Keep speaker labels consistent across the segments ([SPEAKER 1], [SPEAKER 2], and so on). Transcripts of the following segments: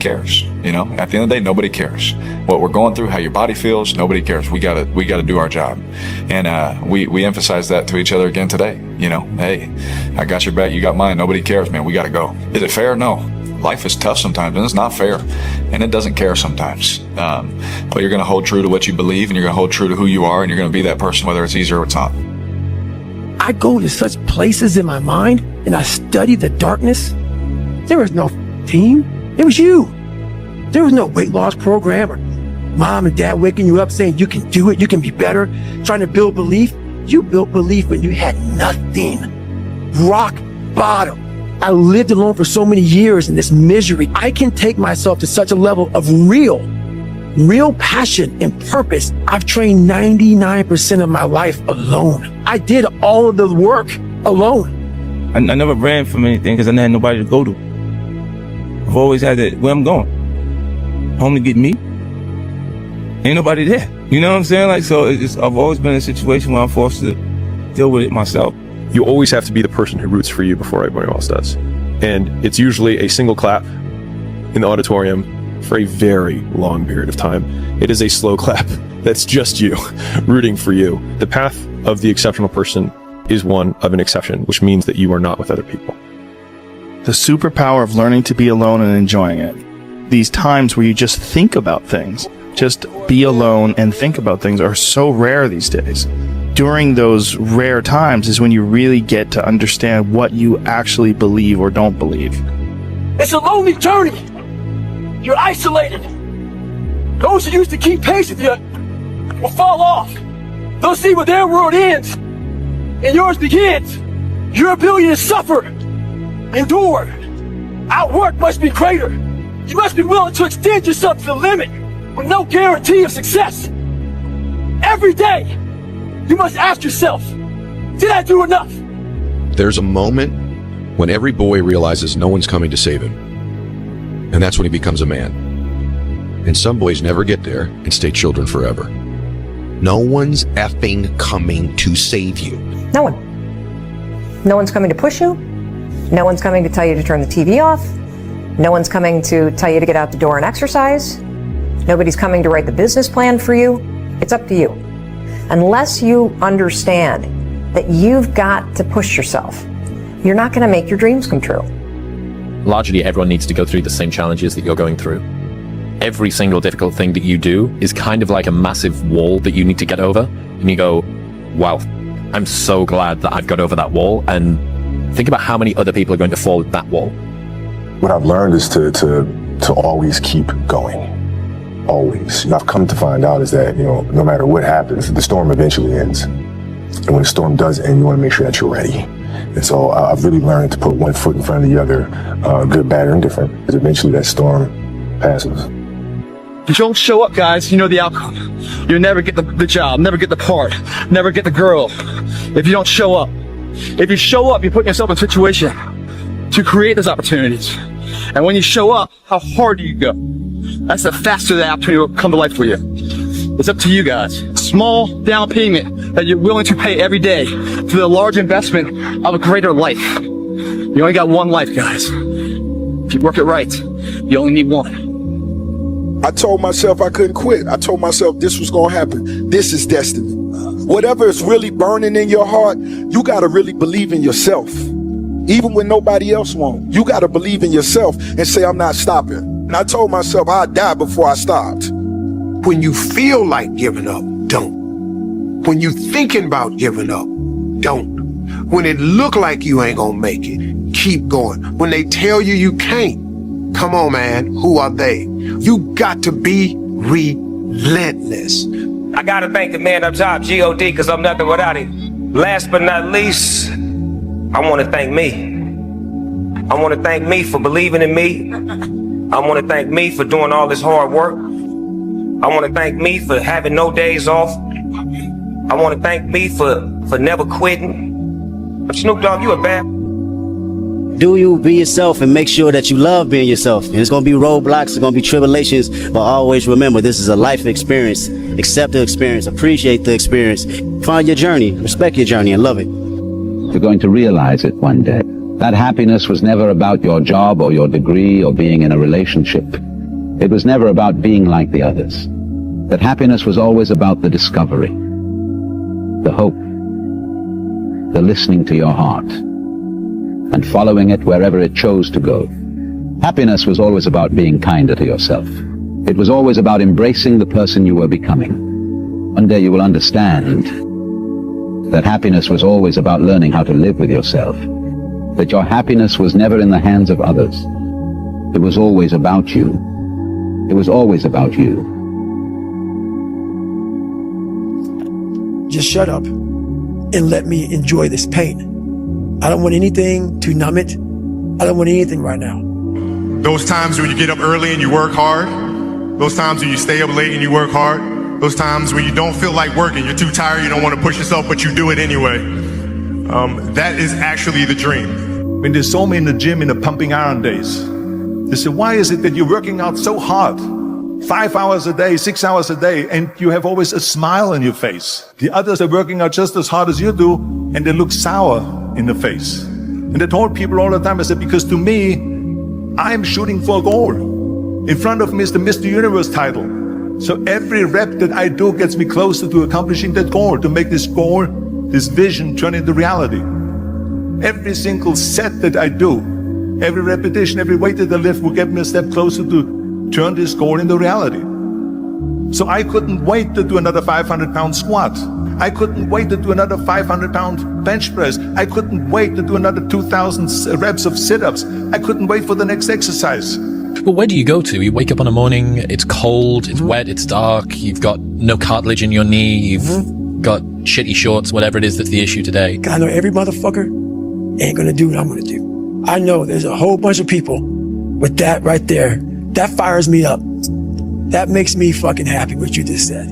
[SPEAKER 1] cares. You know, at the end of the day, nobody cares what we're going through, how your body feels. Nobody cares. We gotta do our job, and we emphasize that to each other again today. You know, hey, I got your back, you got mine. Nobody cares, man. We gotta go. Is it fair? No. Life is tough sometimes, and it's not fair, and it doesn't care sometimes. But you're gonna hold true to what you believe, and you're gonna hold true to who you are, and you're gonna be that person, whether it's easy or it's not.
[SPEAKER 2] I go to such places in my mind, and I study the darkness. There was no team. It was you. There was no weight loss program or mom and dad waking you up saying you can do it, you can be better, trying to build belief. You built belief when you had nothing. Rock bottom. I lived alone for so many years in this misery. I can take myself to such a level of real passion and purpose. I've trained 99% of my life alone. I did all of the work alone.
[SPEAKER 3] I never ran from anything because I never had nobody to go to. I've always had that, where I'm going, home to get me. Ain't nobody there. You know what I'm saying? Like, so I've always been in a situation where I'm forced to deal with it myself.
[SPEAKER 4] You always have to be the person who roots for you before everybody else does. And it's usually a single clap in the auditorium for a very long period of time. It is a slow clap that's just you rooting for you. The path of the exceptional person is one of an exception, which means that you are not with other people.
[SPEAKER 5] The superpower of learning to be alone and enjoying it. These times where you just think about things, just be alone and think about things, are so rare these days. During those rare times is when you really get to understand what you actually believe or don't believe.
[SPEAKER 2] It's a lonely journey. You're isolated. Those who used to keep pace with you will fall off. They'll see where their world ends and yours begins. Your ability to suffer, endure, outwork must be greater. You must be willing to extend yourself to the limit with no guarantee of success. Every day, you must ask yourself, did I do enough?
[SPEAKER 6] There's a moment when every boy realizes no one's coming to save him. And that's when he becomes a man. And some boys never get there and stay children forever. No one's effing coming to save you.
[SPEAKER 7] No one. No one's coming to push you. No one's coming to tell you to turn the TV off. No one's coming to tell you to get out the door and exercise. Nobody's coming to write the business plan for you. It's up to you. Unless you understand that you've got to push yourself, you're not going to make your dreams come true.
[SPEAKER 8] Largely, everyone needs to go through the same challenges that you're going through. Every single difficult thing that you do is kind of like a massive wall that you need to get over. And you go, wow, I'm so glad that I've got over that wall. And think about how many other people are going to fall at that wall.
[SPEAKER 9] What I've learned is to always keep going. Always. I've come to find out is that, no matter what happens, the storm eventually ends. And when the storm does end, you want to make sure that you're ready. And so I've really learned to put one foot in front of the other, good, bad, or indifferent, because eventually that storm passes.
[SPEAKER 10] If you don't show up, guys, you know the outcome. You'll never get the job, never get the part, never get the girl if you don't show up. If you show up, you're putting yourself in a situation to create those opportunities. And when you show up, how hard do you go? That's the faster the opportunity will come to life for you. It's up to you guys. Small down payment that you're willing to pay every day for the large investment of a greater life. You only got one life, guys. If you work it right, you only need one.
[SPEAKER 11] I told myself I couldn't quit. I told myself this was going to happen. This is destiny. Whatever is really burning in your heart, you got to really believe in yourself. Even when nobody else won't. You got to believe in yourself and say, I'm not stopping. And I told myself I'd die before I stopped.
[SPEAKER 12] When you feel like giving up, don't. When you thinking about giving up, don't. When it look like you ain't gonna make it, keep going. When they tell you you can't, come on, man, who are they? You got to be relentless.
[SPEAKER 13] I gotta thank the man up top, G.O.D., because I'm nothing without him. Last but not least, I want to thank me. I want to thank me for believing in me. I want to thank me for doing all this hard work. I want to thank me for having no days off. I want to thank me for never quitting. But Snoop Dogg, you a bad...
[SPEAKER 14] Do you, be yourself, and make sure that you love being yourself. And it's going to be roadblocks, it's going to be tribulations, but always remember this is a life experience. Accept the experience, appreciate the experience, find your journey, respect your journey, and love it.
[SPEAKER 15] You're going to realize it one day. That happiness was never about your job or your degree or being in a relationship. It was never about being like the others. That happiness was always about the discovery, the hope, the listening to your heart, and following it wherever it chose to go. Happiness was always about being kinder to yourself. It was always about embracing the person you were becoming. One day you will understand that happiness was always about learning how to live with yourself. That your happiness was never in the hands of others. It was always about you. It was always about you.
[SPEAKER 2] Just shut up and let me enjoy this pain. I don't want anything to numb it. I don't want anything right now.
[SPEAKER 16] Those times when you get up early and you work hard, those times when you stay up late and you work hard, those times when you don't feel like working, you're too tired, you don't want to push yourself, but you do it anyway. That is actually the dream.
[SPEAKER 17] When they saw me in the gym in the pumping iron days, they said, why is it that you're working out so hard? 5 hours a day, 6 hours a day, and you have always a smile on your face. The others are working out just as hard as you do, and they look sour in the face. And I told people all the time, I said, because to me, I'm shooting for a goal. In front of me is the Mr. Universe title. So every rep that I do gets me closer to accomplishing that goal, to make this goal, this vision, turn into reality. Every single set that I do, every repetition, every weight that I lift will get me a step closer to turn this goal into reality. So I couldn't wait to do another 500-pound squat. I couldn't wait to do another 500-pound bench press. I couldn't wait to do another 2,000 reps of sit-ups. I couldn't wait for the next exercise.
[SPEAKER 8] But where do you go to? You wake up in the morning, it's cold, it's wet, it's dark, you've got no cartilage in your knee, you've got shitty shorts, whatever it is that's the issue today.
[SPEAKER 2] I know every motherfucker ain't gonna do what I'm gonna do. I know there's a whole bunch of people with that right there. That fires me up. That makes me fucking happy what you just said.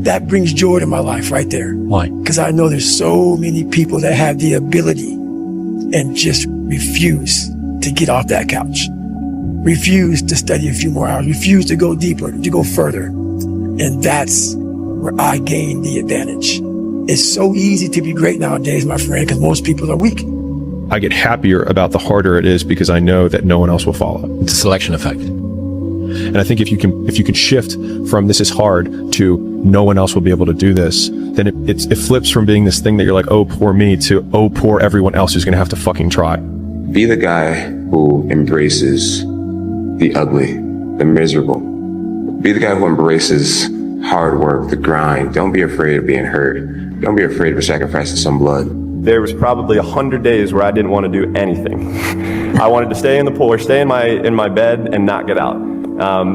[SPEAKER 2] That brings joy to my life right there.
[SPEAKER 8] Why?
[SPEAKER 2] Because I know there's so many people that have the ability and just refuse to get off that couch. Refuse to study a few more hours. Refuse to go deeper, to go further. And that's where I gain the advantage. It's so easy to be great nowadays, my friend, because most people are weak.
[SPEAKER 4] I get happier about the harder it is because I know that no one else will follow.
[SPEAKER 8] It's a selection effect.
[SPEAKER 4] And I think if you can shift from this is hard to no one else will be able to do this, then it flips from being this thing that you're like, oh, poor me, to oh, poor everyone else who's going to have to fucking try.
[SPEAKER 18] Be the guy who embraces the ugly, the miserable. Be the guy who embraces hard work, the grind. Don't be afraid of being hurt. Don't be afraid of sacrificing some blood.
[SPEAKER 19] There was probably 100 days where I didn't want to do anything. I wanted to stay in the pool or stay in my bed and not get out.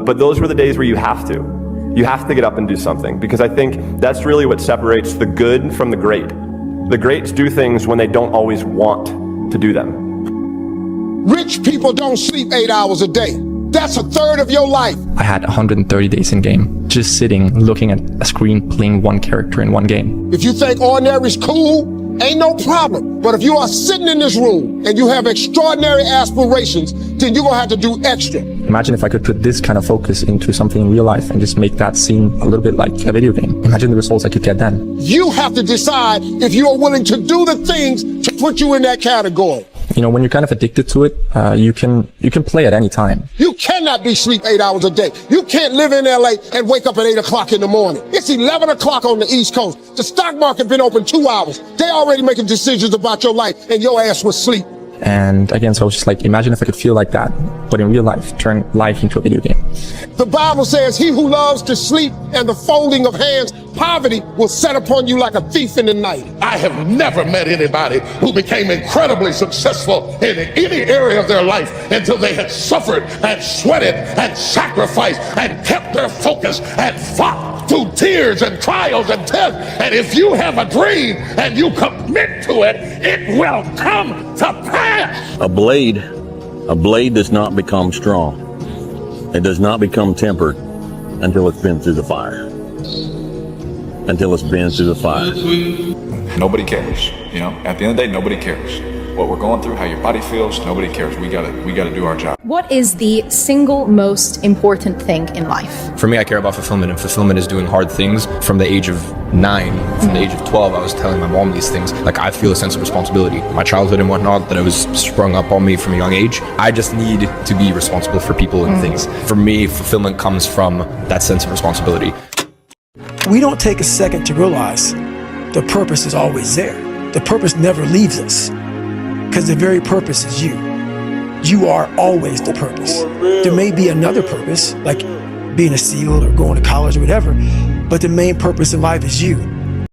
[SPEAKER 19] But those were the days where you have to. You have to get up and do something, because I think that's really what separates the good from the great. The greats do things when they don't always want to do them.
[SPEAKER 11] Rich people don't sleep 8 hours a day. That's a third of your life.
[SPEAKER 20] I had 130 days in game, just sitting, looking at a screen, playing one character in one game.
[SPEAKER 11] If you think ordinary is cool, ain't no problem. But if you are sitting in this room and you have extraordinary aspirations, then you're gonna have to do extra.
[SPEAKER 20] Imagine if I could put this kind of focus into something in real life and just make that seem a little bit like a video game. Imagine the results I could get then.
[SPEAKER 11] You have to decide if you are willing to do the things to put you in that category.
[SPEAKER 20] You know, when you're kind of addicted to it, you can play at any time.
[SPEAKER 11] You cannot be sleep 8 hours a day. You can't live in LA and wake up at 8 o'clock in the morning. It's 11 o'clock on the East Coast. The stock market been open 2 hours. They already making decisions about your life and your ass was asleep.
[SPEAKER 20] And again, so I was just like, imagine if I could feel like that, but in real life, turn life into a video game.
[SPEAKER 11] The Bible says, he who loves to sleep and the folding of hands, poverty will set upon you like a thief in the night.
[SPEAKER 21] I have never met anybody who became incredibly successful in any area of their life until they had suffered and sweated and sacrificed and kept their focus and fought through tears and trials and tests. And if you have a dream and you commit to it, it will come to pass.
[SPEAKER 22] A blade does not become strong. It does not become tempered until it's been through the fire. Until it's been through the fire.
[SPEAKER 1] Nobody cares. You know, at the end of the day, nobody cares. what we're going through, how your body feels, nobody cares. We gotta do our job.
[SPEAKER 3] What is the single most important thing in life?
[SPEAKER 5] For me, I care about fulfillment, and fulfillment is doing hard things. From the age of 9, from the age of 12, I was telling my mom these things. Like, I feel a sense of responsibility. My childhood and whatnot, that it was sprung up on me from a young age. I just need to be responsible for people and things. For me, fulfillment comes from that sense of responsibility.
[SPEAKER 2] We don't take a second to realize the purpose is always there. The purpose never leaves us, because the very purpose is you. You are always the purpose. There may be another purpose, like being a SEAL or going to college or whatever, but the main purpose in life is you.